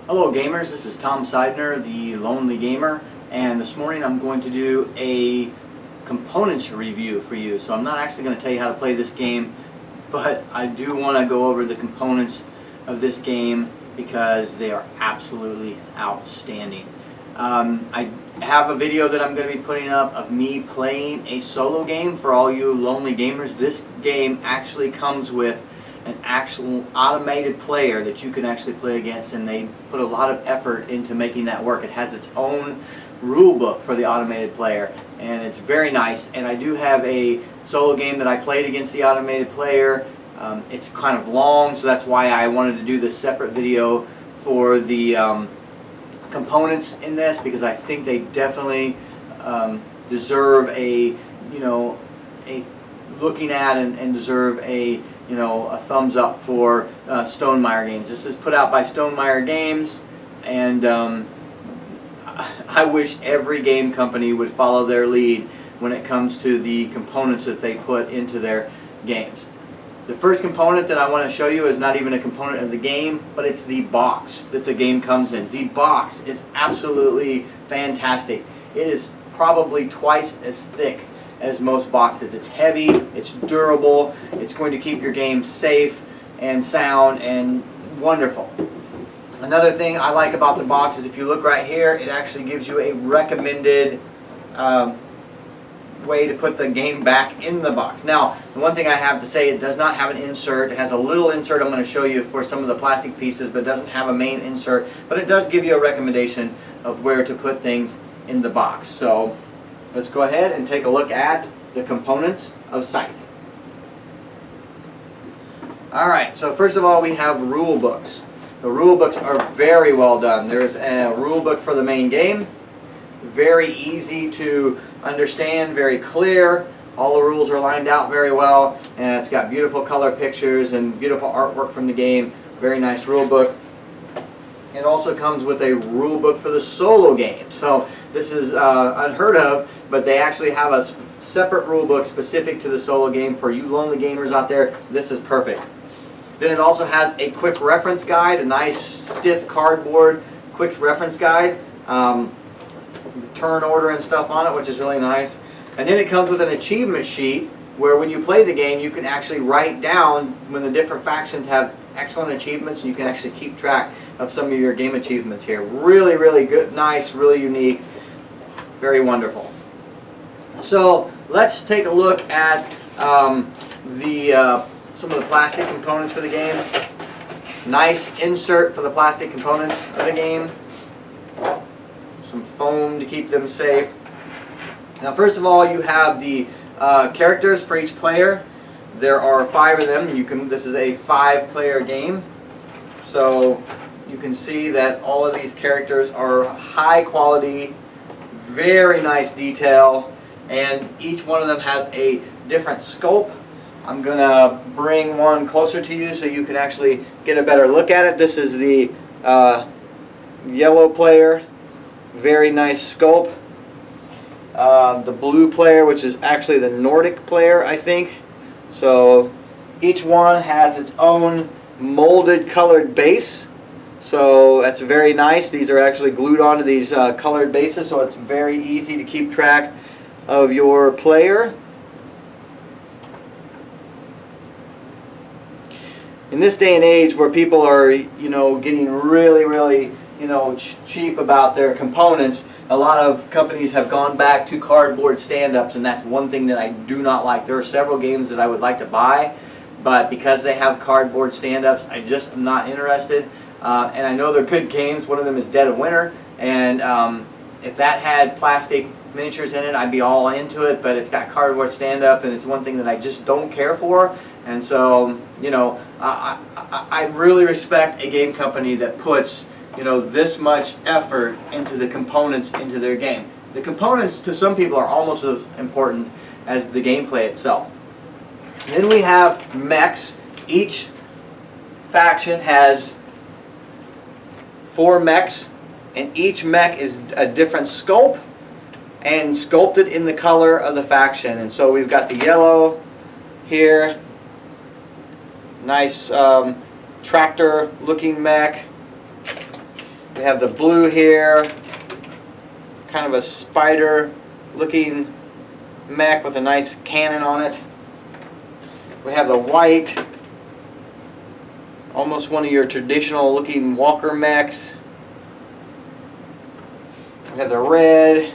Hello gamers, this is Tom Seidner, the Lonely Gamer, and this morning I'm going to do a components review for you. So I'm not actually going to tell you how to play this game, but I do want to go over the components of this game because they are absolutely outstanding. I have a video that I'm going to be putting up of me playing a solo game for all you lonely gamers. This game actually comes with an actual automated player that you can actually play against, and they put a lot of effort into making that work. It has its own rule book for the automated player, and it's very nice. And I do have a solo game that I played against the automated player. It's kind of long, so that's why I wanted to do this separate video for the components in this, because I think they definitely deserve a looking at and deserve a thumbs up for Stonemaier Games. This is put out by Stonemaier Games, and I wish every game company would follow their lead when it comes to the components that they put into their games. The first component that I want to show you is not even a component of the game, but it's the box that the game comes in. The box is absolutely fantastic. It is probably twice as thick as most boxes. It's heavy, it's durable, it's going to keep your game safe and sound and wonderful. Another thing I like about the box is if you look right here, it actually gives you a recommended way to put the game back in the box. Now, the one thing I have to say, it does not have an insert. It has a little insert I'm going to show you for some of the plastic pieces, but it doesn't have a main insert. But it does give you a recommendation of where to put things in the box. So let's go ahead and take a look at the components of Scythe. Alright, so first of all we have rule books. The rule books are very well done. There's a rule book for the main game. Very easy to understand, very clear. All the rules are lined out very well, and it's got beautiful color pictures and beautiful artwork from the game. Very nice rule book. It also comes with a rule book for the solo game. So this is unheard of, but they actually have a separate rule book specific to the solo game. For you lonely gamers out there, this is perfect. Then it also has a quick reference guide, a nice stiff cardboard quick reference guide. Turn order and stuff on it, which is really nice. And then it comes with an achievement sheet where when you play the game you can actually write down when the different factions have excellent achievements, and you can actually keep track of some of your game achievements here. Really, really good, nice, really unique, very wonderful. So let's take a look at some of the plastic components for the game. Nice insert for the plastic components of the game. Some foam to keep them safe. Now first of all, you have the characters for each player. There are 5 of them. This is a 5-player game. So you can see that all of these characters are high quality, very nice detail, and each one of them has a different scope. I'm going to bring one closer to you so you can actually get a better look at it. This is the yellow player. Very nice scope. The blue player, which is actually the Nordic player, I think. So each one has its own molded colored base. So that's very nice. These are actually glued onto these colored bases, so it's very easy to keep track of your player. In this day and age where people are, getting really, cheap about their components, a lot of companies have gone back to cardboard stand-ups, and that's one thing that I do not like. There are several games that I would like to buy, but because they have cardboard stand-ups, I just am not interested. And I know they're good games. One of them is Dead of Winter, and if that had plastic miniatures in it, I'd be all into it, but it's got cardboard stand-up, and it's one thing that I just don't care for. And so, I really respect a game company that puts this much effort into the components into their game. The components to some people are almost as important as the gameplay itself. Then we have mechs. Each faction has 4 mechs, and each mech is a different scope and sculpted in the color of the faction. And so we've got the yellow here, nice tractor looking mech. We have the blue here, kind of a spider looking mech with a nice cannon on it. We have the white, almost one of your traditional looking walker mechs. We have the red,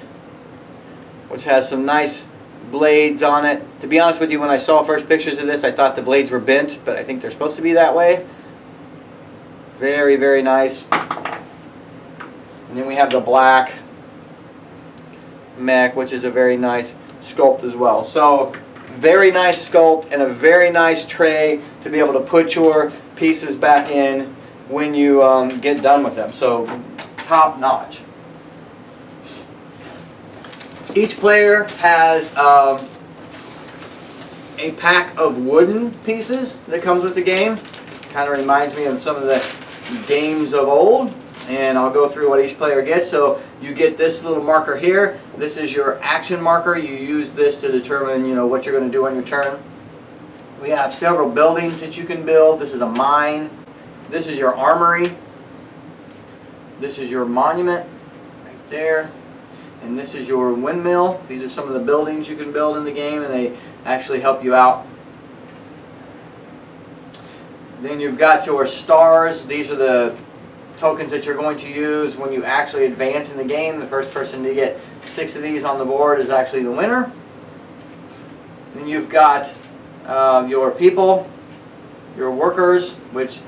which has some nice blades on it. To be honest with you, when I saw first pictures of this, I thought the blades were bent, but I think they're supposed to be that way. Very, very nice. And then we have the black mech, which is a very nice sculpt as well. So, very nice sculpt and a very nice tray to be able to put your pieces back in when you get done with them. So, top notch. Each player has a pack of wooden pieces that comes with the game. Kind of reminds me of some of the games of old, and I'll go through what each player gets. So you get this little marker here. This is your action marker. You use this to determine, you know, what you're going to do on your turn. We have several buildings that you can build. This is a mine. This is your armory. This is your monument right there. And this is your windmill. These are some of the buildings you can build in the game, and they actually help you out. Then you've got your stars. These are the tokens that you're going to use when you actually advance in the game. The first person to get 6 of these on the board is actually the winner. Then you've got your people, your workers, which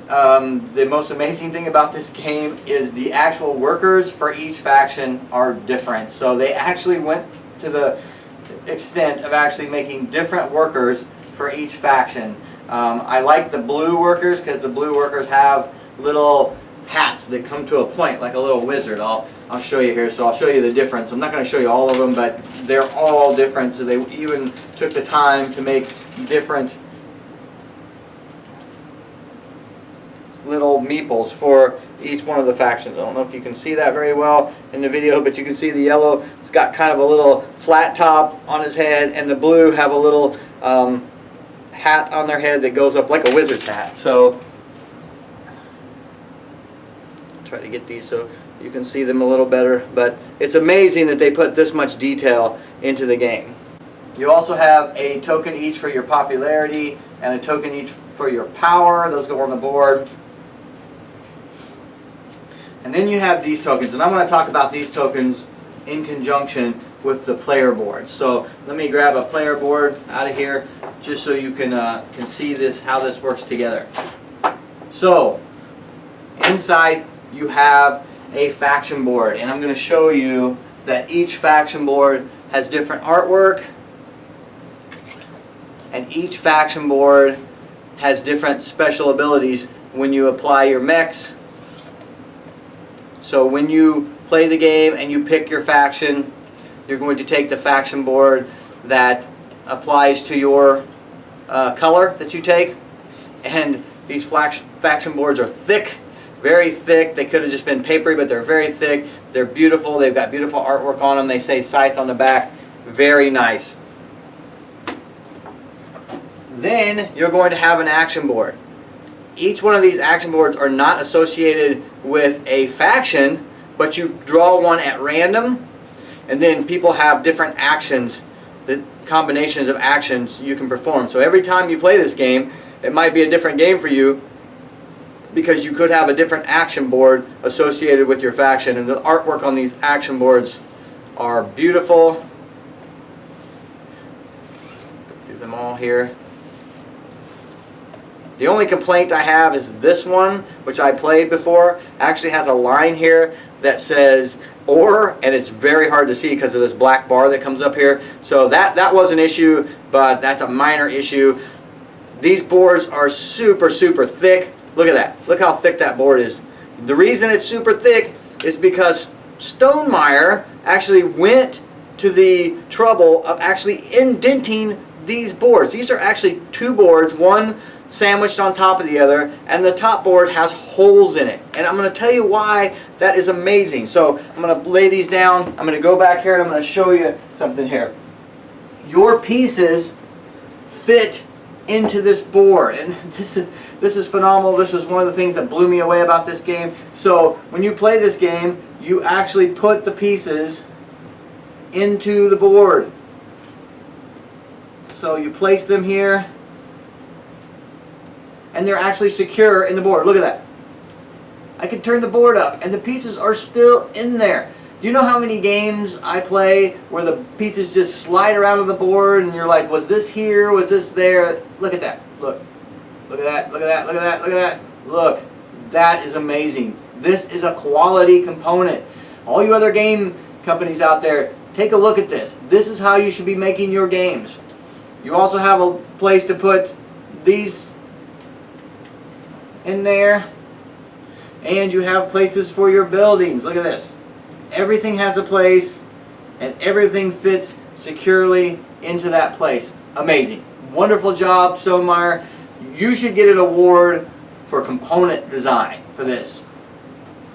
the most amazing thing about this game is the actual workers for each faction are different. So they actually went to the extent of actually making different workers for each faction. I like the blue workers because the blue workers have little hats that come to a point like a little wizard. I'll show you here. So I'll show you the difference. I'm not going to show you all of them, but they're all different. So they even took the time to make different little meeples for each one of the factions. I don't know if you can see that very well in the video, but you can see the yellow, it's got kind of a little flat top on his head, and the blue have a little hat on their head that goes up like a wizard's hat. So try to get these so you can see them a little better, but it's amazing that they put this much detail into the game. You also have a token each for your popularity and a token each for your power. Those go on the board. And then you have these tokens, and I'm going to talk about these tokens in conjunction with the player board. So let me grab a player board out of here just so you can see this, how this works together. So inside you have a faction board, and I'm going to show you that each faction board has different artwork, and each faction board has different special abilities when you apply your mechs. So when you play the game and you pick your faction, you're going to take the faction board that applies to your color that you take. And these faction boards are thick, very thick. They could have just been papery, but they're very thick. They're beautiful. They've got beautiful artwork on them. They say Scythe on the back. Very nice. Then you're going to have an action board. Each one of these action boards are not associated with a faction, but you draw one at random, and then people have different actions, the combinations of actions you can perform. So every time you play this game, it might be a different game for you because you could have a different action board associated with your faction, and the artwork on these action boards are beautiful. Go through them all here. The only complaint I have is this one, which I played before, actually has a line here that says "or," and it's very hard to see because of this black bar that comes up here. So that was an issue, but that's a minor issue. These boards are super, super thick. Look at that. Look how thick that board is. The reason it's super thick is because Stonemaier actually went to the trouble of actually indenting these boards. These are actually 2 boards, one sandwiched on top of the other, and the top board has holes in it. And I'm going to tell you why that is amazing. So I'm going to lay these down. I'm going to go back here and I'm going to show you something here. Your pieces fit into this board, and This is phenomenal. This is one of the things that blew me away about this game. So when you play this game, you actually put the pieces into the board. So you place them here, and they're actually secure in the board. Look at that. I can turn the board up, and the pieces are still in there. Do you know how many games I play where the pieces just slide around on the board, and you're like, was this here? Was this there? Look at that. Look. Look at that. Look at that. Look at that. Look at that. Look. That is amazing. This is a quality component. All you other game companies out there, take a look at this. This is how you should be making your games. You also have a place to put these in there, and you have places for your buildings. Look at this. Everything has a place, and everything fits securely into that place. Amazing. Wonderful job, Stonemaier. You should get an award for component design for this.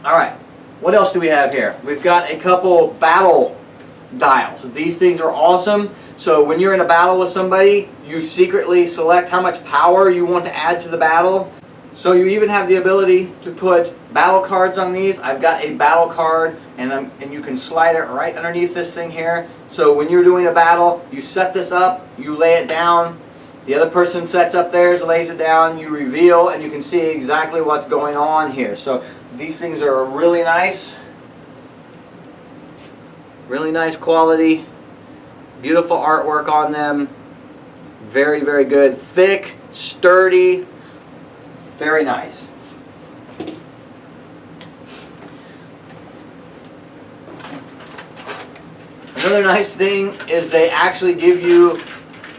Alright, what else do we have here? We've got a couple battle dials. These things are awesome. So when you're in a battle with somebody, you secretly select how much power you want to add to the battle. So you even have the ability to put battle cards on these. I've got a battle card, and you can slide it right underneath this thing here. So when you're doing a battle, you set this up, you lay it down, the other person sets up theirs, lays it down, you reveal, and you can see exactly what's going on here. So these things are really nice. Really nice quality. Beautiful artwork on them. Very, very good. Thick, sturdy. Very nice. Another nice thing is they actually give you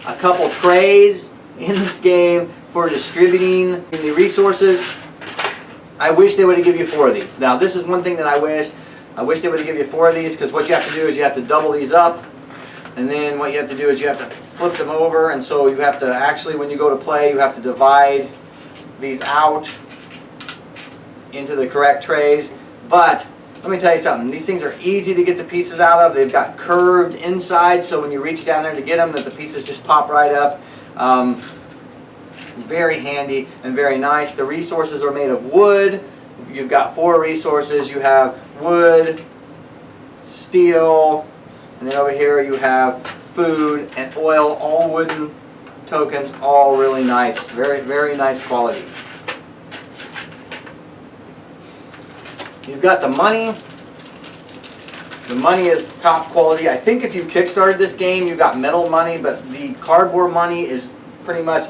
a couple trays in this game for distributing the resources. I wish they would have given you 4 of these. Now this is one thing that I wish. I wish they would have given you 4 of these, because what you have to do is you have to double these up, and then what you have to do is you have to flip them over, and so you have to actually, when you go to play, you have to divide these out into the correct trays. But let me tell you something, these things are easy to get the pieces out of. They've got curved inside, so when you reach down there to get them, that the pieces just pop right up. Very handy and very nice. The resources are made of wood. You've got 4 resources. You have wood, steel, and then over here you have food and oil, all wooden tokens, all really nice. Very, very nice quality. You've got the money. The money is top quality. I think if you kickstarted this game, you got metal money, but the cardboard money is pretty much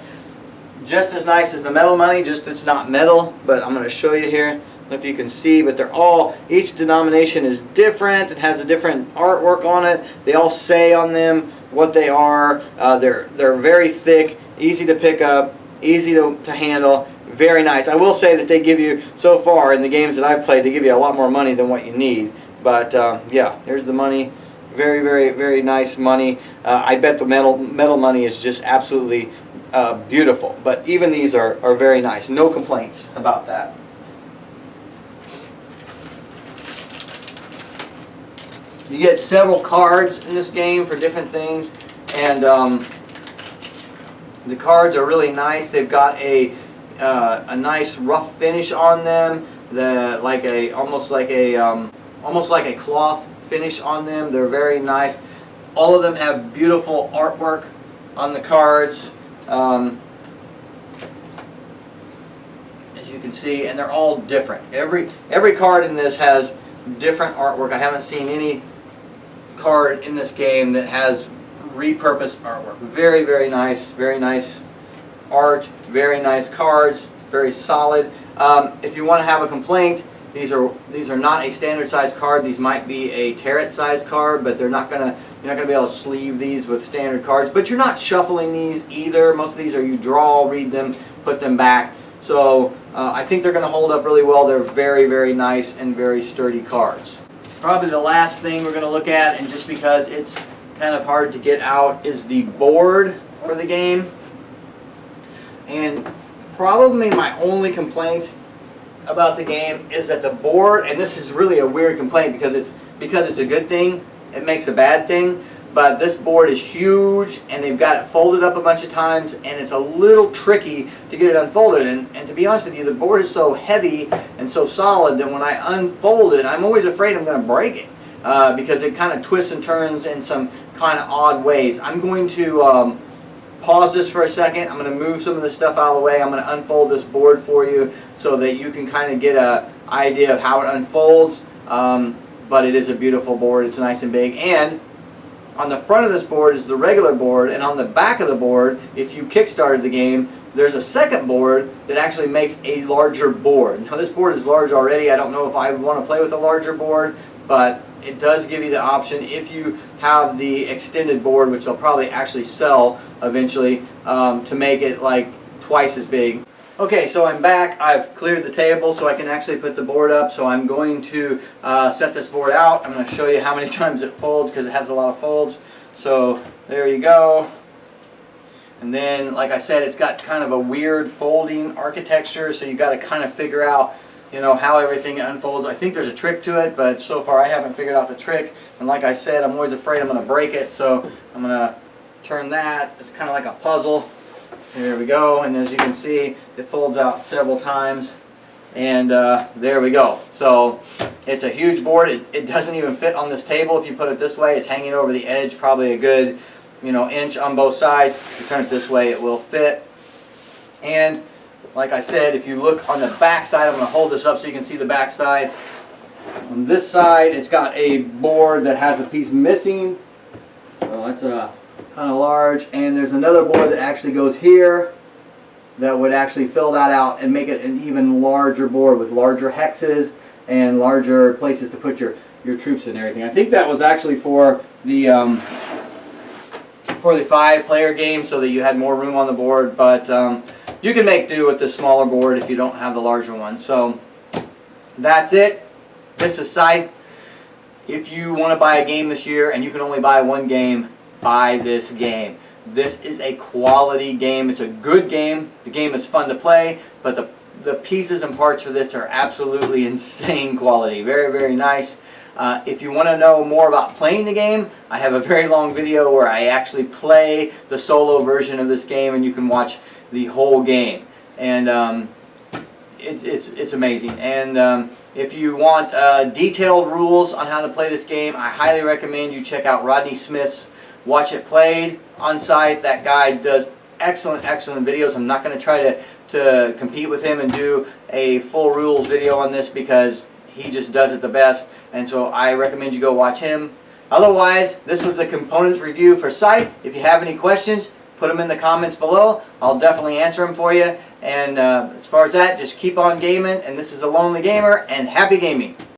just as nice as the metal money, just it's not metal. But I'm going to show you here, if you can see, but they're all, each denomination is different. It has a different artwork on it. They all say on them what they are. They're very thick, easy to pick up, easy to handle. Very nice. I will say that they give you, so far in the games that I've played, they give you a lot more money than what you need. But yeah, here's the money. Very, very, very nice money. I bet the metal money is just absolutely beautiful. But even these are very nice. No complaints about that. You get several cards in this game for different things, and the cards are really nice. They've got a nice rough finish on them, almost like a cloth finish on them. They're very nice. All of them have beautiful artwork on the cards, as you can see, and they're all different. Every card in this has different artwork. I haven't seen any card in this game that has repurposed artwork. Very, very nice art, very nice cards, very solid. If you want to have a complaint, these are not a standard size card. These might be a Tarot size card, but you're not gonna be able to sleeve these with standard cards. But you're not shuffling these either. Most of these are you draw, read them, put them back. So I think they're going to hold up really well. They're very, very nice and very sturdy cards. Probably the last thing we're going to look at, and just because it's kind of hard to get out, is the board for the game. And probably my only complaint about the game is that the board, and this is really a weird complaint because it's a good thing, it makes a bad thing, but this board is huge, and they've got it folded up a bunch of times, and it's a little tricky to get it unfolded. And to be honest with you, the board is so heavy and so solid that when I unfold it, I'm always afraid I'm going to break it because it kind of twists and turns in some kind of odd ways. I'm going to pause this for a second. I'm going to move some of this stuff out of the way. I'm going to unfold this board for you so that you can kind of get an idea of how it unfolds. But it is a beautiful board. It's nice and big. And on the front of this board is the regular board, and on the back of the board, if you kickstarted the game, there's a second board that actually makes a larger board. Now this board is large already. I don't know if I want to play with a larger board, but it does give you the option if you have the extended board, which they'll probably actually sell eventually, to make it like twice as big. Okay, so I'm back. I've cleared the table so I can actually put the board up. So I'm going to set this board out. I'm going to show you how many times it folds because it has a lot of folds. So there you go. And then, like I said, it's got kind of a weird folding architecture, so you got to kind of figure out, you know, how everything unfolds. I think there's a trick to it, but so far I haven't figured out the trick. And like I said, I'm always afraid I'm going to break it, so I'm going to turn that. It's kind of like a puzzle. There we go, and as you can see, it folds out several times, and there we go. So it's a huge board. It doesn't even fit on this table if you put it this way. It's hanging over the edge, probably a good, you know, inch on both sides. If you turn it this way, it will fit. And like I said, if you look on the back side, I'm going to hold this up so you can see the back side. On this side, it's got a board that has a piece missing, so it's a kind of large, and there's another board that actually goes here that would actually fill that out and make it an even larger board with larger hexes and larger places to put your troops and everything. I think that was actually for the 5-player game so that you had more room on the board, but you can make do with this smaller board if you don't have the larger one. So that's it. This is Scythe. If you want to buy a game this year and you can only buy one game, buy this game. This is a quality game. It's a good game. The game is fun to play, but the pieces and parts for this are absolutely insane quality. Very, very nice. If you want to know more about playing the game, I have a very long video where I actually play the solo version of this game, and you can watch the whole game. And it's amazing. And if you want detailed rules on how to play this game, I highly recommend you check out Rodney Smith's Watch It Played on Scythe. That guy does excellent videos. I'm not going to try to compete with him and do a full rules video on this because he just does it the best, and so I recommend you go watch him. Otherwise, this was the components review for Scythe. If you have any questions, put them in the comments below. I'll definitely answer them for you. And as far as that, just keep on gaming. And this is A Lonely Gamer, and happy gaming.